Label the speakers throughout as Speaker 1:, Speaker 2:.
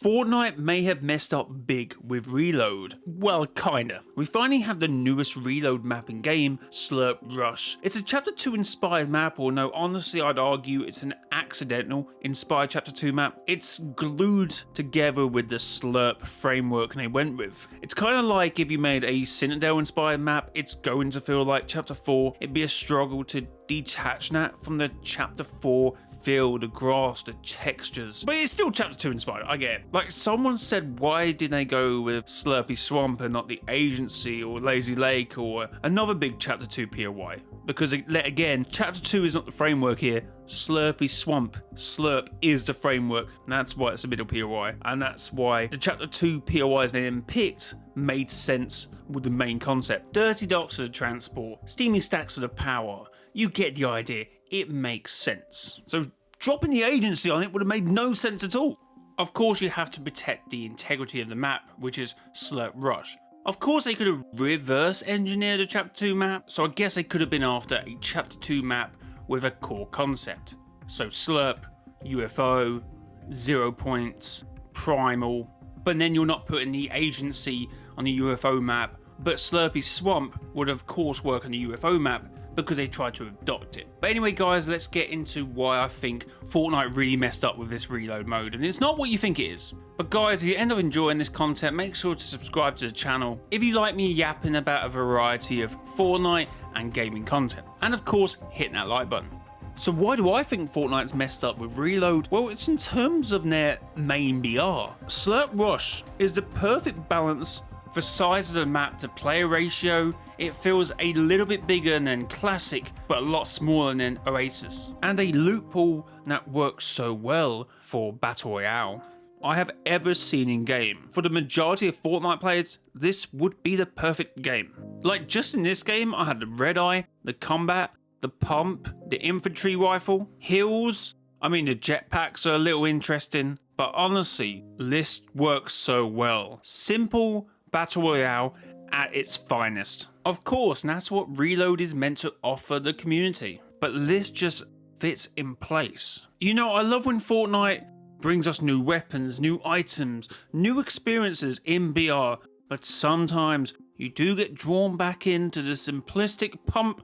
Speaker 1: Fortnite may have messed up big with Reload. Well, kinda. We finally have the newest Reload map in game, Slurp Rush. It's a Chapter 2 inspired map, or no, honestly I'd argue it's an accidental inspired Chapter 2 map. It's glued together with the Slurp framework they went with. It's kind of like if you made a Citadel inspired map, it's going to feel like Chapter 4. It'd be a struggle to detach that from the Chapter 4 feel, the grass, the textures. But it's still Chapter 2 inspired, I get it. Like someone said, why did they go with Slurpy Swamp and not the Agency or Lazy Lake or another big Chapter 2 POI? Because again, Chapter 2 is not the framework here. Slurpy Swamp, Slurp is the framework. And that's why it's a middle POI. And that's why the Chapter 2 POIs they then picked made sense with the main concept. Dirty docks for the transport, steamy stacks for the power. You get the idea. It makes sense. So dropping the Agency on it would have made no sense at all. Of course you have to protect the integrity of the map, which is Slurp Rush. Of course they could have reverse engineered a Chapter 2 map, so I guess they could have been after a Chapter 2 map with a core concept. So Slurp, UFO, 0 points, Primal, but then you're not putting the Agency on the UFO map, but Slurpy Swamp would of course work on the UFO map, because they tried to adopt it. But anyway guys, let's get into why I think Fortnite really messed up with this reload mode, and it's not what you think it is. But guys, if you end up enjoying this content, make sure to subscribe to the channel if you like me yapping about a variety of Fortnite and gaming content. And of course, hit that like button. So why do I think Fortnite's messed up with Reload? Well, it's in terms of their main BR. Slurp Rush is the perfect balance for size of the map to player ratio. It feels a little bit bigger than Classic, but a lot smaller than Oasis. And a loophole that works so well for Battle Royale I have ever seen in game. For the majority of Fortnite players, this would be the perfect game. Like just in this game, I had the Red Eye, the Combat, the Pump, the Infantry Rifle, Heals. I mean, the jetpacks are a little interesting, but honestly, this works so well. Simple Battle Royale at its finest. Of course, and that's what Reload is meant to offer the community, but this just fits in place. You know, I love when Fortnite brings us new weapons, new items, new experiences in BR, but sometimes you do get drawn back into the simplistic pump,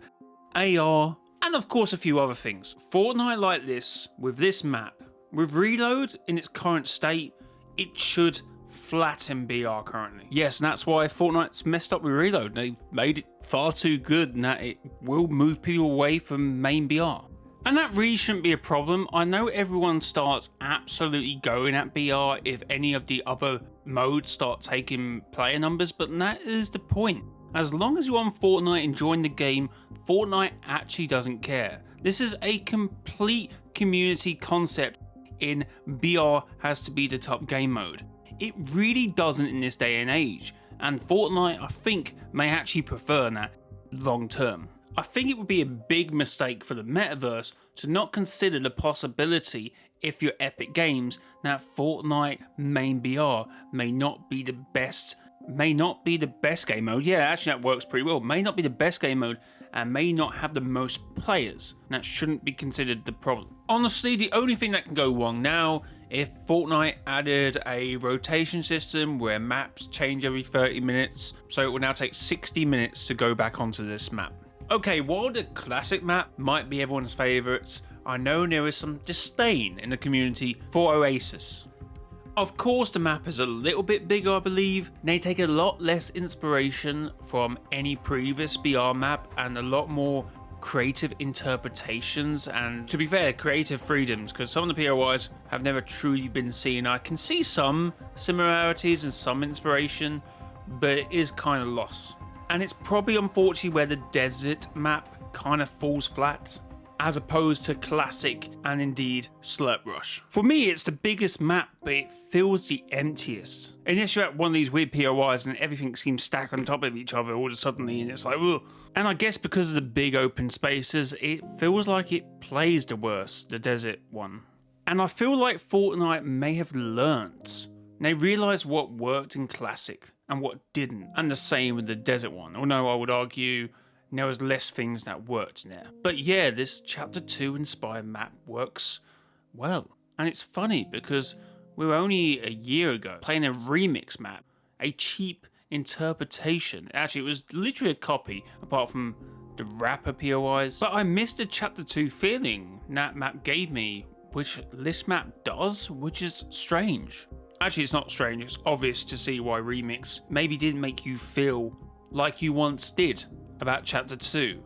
Speaker 1: AR, and of course a few other things. Fortnite like this, with this map, with Reload in its current state, it should flatten BR currently. Yes, and that's why Fortnite's messed up with Reload. They've made it far too good and that it will move people away from main BR. And that really shouldn't be a problem. I know everyone starts absolutely going at BR if any of the other modes start taking player numbers, but that is the point. As long as you're on Fortnite enjoying the game, Fortnite actually doesn't care. This is a complete community concept in BR has to be the top game mode. It really doesn't in this day and age, and Fortnite I think may actually prefer that long term. I think it would be a big mistake for the metaverse to not consider the possibility, if you're Epic Games, that Fortnite main BR may not be the best game mode. Yeah, actually that works pretty well. May not be the best game mode and may not have the most players. That shouldn't be considered the problem. Honestly, the only thing that can go wrong now if Fortnite added a rotation system where maps change every 30 minutes, so it will now take 60 minutes to go back onto this map. Okay, while the Classic map might be everyone's favourites, I know there is some disdain in the community for Oasis. Of course the map is a little bit bigger I believe, they take a lot less inspiration from any previous BR map and a lot more creative interpretations and, to be fair, creative freedoms, because some of the POIs have never truly been seen. I can see some similarities and some inspiration, but it is kind of lost. And it's probably unfortunately where the desert map kind of falls flat, as opposed to Classic and indeed Slurp Rush. For me, it's the biggest map, but it feels the emptiest. Unless you're at one of these weird POIs and everything seems stacked on top of each other all of a sudden, and it's like, ugh. And I guess because of the big open spaces, it feels like it plays the worst, the desert one. And I feel like Fortnite may have learnt. They realised what worked in Classic and what didn't, and the same with the desert one, although I would argue there was less things that worked there. But yeah, this Chapter 2 inspired map works well. And it's funny because we were only a year ago playing a remix map, a cheap interpretation. Actually, it was literally a copy, apart from the rapper POIs. But I missed the Chapter 2 feeling that map gave me, which this map does, which is strange. Actually, it's not strange, it's obvious to see why Remix maybe didn't make you feel like you once did about Chapter 2.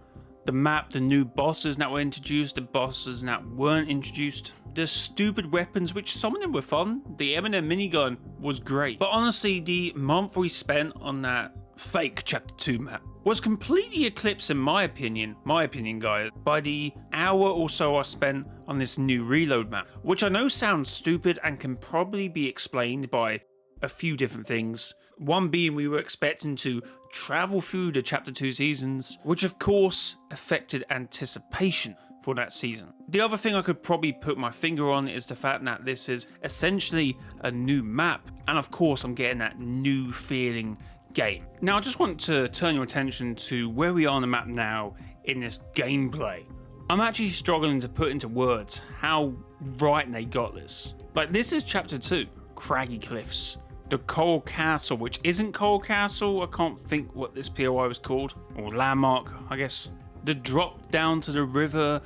Speaker 1: The map, the new bosses that were introduced, the bosses that weren't introduced, the stupid weapons, which some of them were fun. The M&M minigun was great. But honestly, the month we spent on that fake Chapter 2 map was completely eclipsed, in my opinion guys, by the hour or so I spent on this new reload map, which I know sounds stupid and can probably be explained by a few different things. One being we were expecting to travel through the Chapter 2 seasons, which of course affected anticipation for that season. The other thing I could probably put my finger on is the fact that this is essentially a new map, and of course I'm getting that new feeling game. Now I just want to turn your attention to where we are on the map now in this gameplay. I'm actually struggling to put into words how right they got this. Like, this is Chapter 2, Craggy Cliffs, the Coral Castle, which isn't Coral Castle, I can't think what this POI was called, or Landmark I guess. The drop down to the river,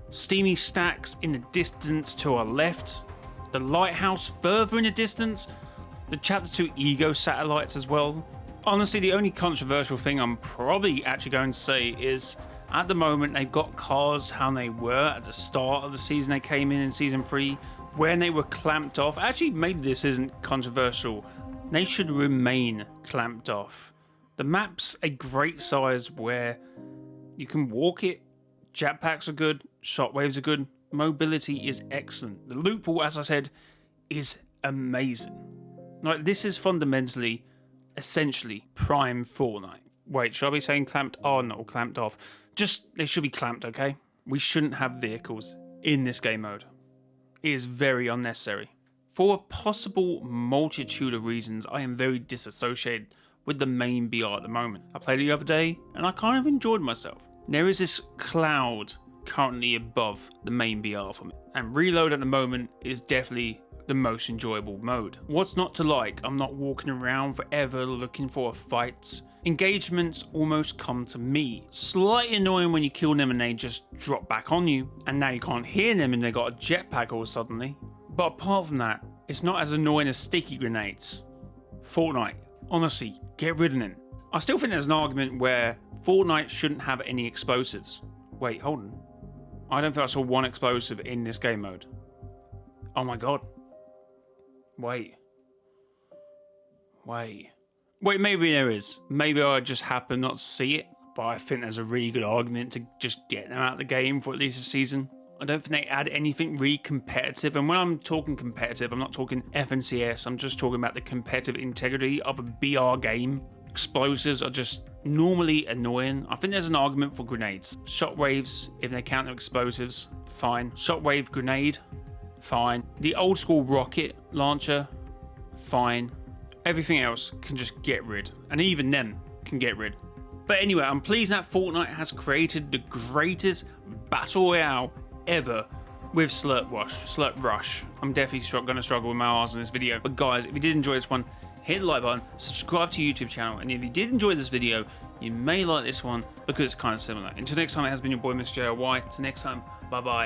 Speaker 1: steamy stacks in the distance to our left, the lighthouse further in the distance, the Chapter 2 Ego satellites as well. Honestly, the only controversial thing I'm probably actually going to say is, at the moment they've got cars how they were at the start of the season they came in Season 3, when they were clamped off. Actually, maybe this isn't controversial. They should remain clamped off. The map's a great size where you can walk it, jetpacks are good, shockwaves are good, mobility is excellent. The loot pool, as I said, is amazing. Like, this is fundamentally, essentially, prime Fortnite. Wait, should I be saying clamped on or clamped off? Just, they should be clamped, okay? We shouldn't have vehicles in this game mode. It is very unnecessary. For a possible multitude of reasons, I am very disassociated with the main BR at the moment. I played it the other day, and I kind of enjoyed myself. There is this cloud currently above the main BR for me, and reload at the moment is definitely the most enjoyable mode. What's not to like? I'm not walking around forever looking for fights. Engagements almost come to me. Slightly annoying when you kill them and they just drop back on you, and now you can't hear them and they got a jetpack all suddenly. But apart from that, it's not as annoying as sticky grenades. Fortnite, honestly, get rid of them. I still think there's an argument where Fortnite shouldn't have any explosives. Wait, hold on. I don't think I saw one explosive in this game mode. Oh my god. Wait, maybe there is. Maybe I just happen not to see it, but I think there's a really good argument to just get them out of the game for at least a season. I don't think they add anything really competitive, and when I'm talking competitive, I'm not talking FNCS, I'm just talking about the competitive integrity of a BR game. Explosives are just normally annoying. I think there's an argument for grenades. Shockwaves, if they count their explosives, fine. Shockwave grenade, fine. The old school rocket launcher, fine. Everything else can just get rid, and even them can get rid. But anyway, I'm pleased that Fortnite has created the greatest battle royale ever with Slurp Rush. I'm definitely going to struggle with my R's in this video. But guys, if you did enjoy this one, hit the like button, subscribe to your YouTube channel, and if you did enjoy this video, you may like this one because it's kind of similar. Until next time, it has been your boy Mr. JRY. Till next time, bye bye.